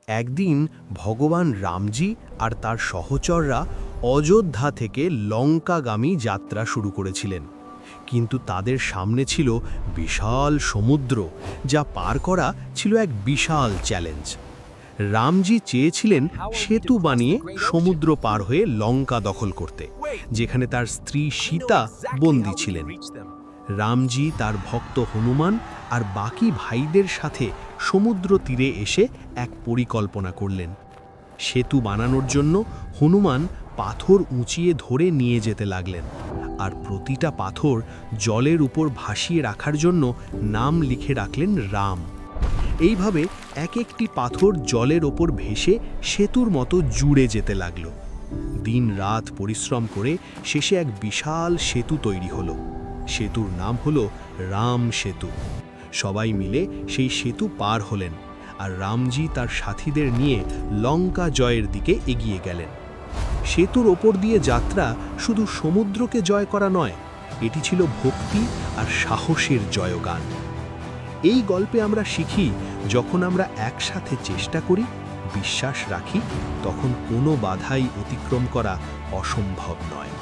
একদিন ভগবান রামজি আর তার সহচররা অযোধ্যা থেকে লঙ্কাগামী যাত্রা শুরু করেছিলেন, কিন্তু তাদের সামনে ছিল বিশাল সমুদ্র, যা পার করা ছিল এক বিশাল চ্যালেঞ্জ। রামজি চেয়েছিলেন সেতু বানিয়ে সমুদ্র পার হয়ে লঙ্কা দখল করতে, যেখানে তার স্ত্রী সীতা বন্দী ছিলেন। রামজি তার ভক্ত হনুমান আর বাকি ভাইদের সাথে সমুদ্র তীরে এসে এক পরিকল্পনা করলেন। সেতু বানানোর জন্য হনুমান পাথর উঁচিয়ে ধরে নিয়ে যেতে লাগলেন, আর প্রতিটা পাথর জলের উপর ভাসিয়ে রাখার জন্য নাম লিখে রাখলেন রাম। এইভাবে এক একটি পাথর জলের ওপর ভেসে সেতুর মতো জুড়ে যেতে লাগল। দিন রাত পরিশ্রম করে শেষে এক বিশাল সেতু তৈরি হলো। সেতুর নাম হলো রাম সেতু। সবাই মিলে সেই সেতু পার হলেন, আর রামজি তার সাথীদের নিয়ে লঙ্কা জয়ের দিকে এগিয়ে গেলেন। সেতুর ওপর দিয়ে যাত্রা শুধু সমুদ্রকে জয় করা নয়, এটি ছিল ভক্তি আর সাহসের জয়গান। এই গল্পে আমরা শিখি, যখন আমরা একসাথে চেষ্টা করি, বিশ্বাস রাখি, তখন কোনো বাধাই অতিক্রম করা অসম্ভব নয়।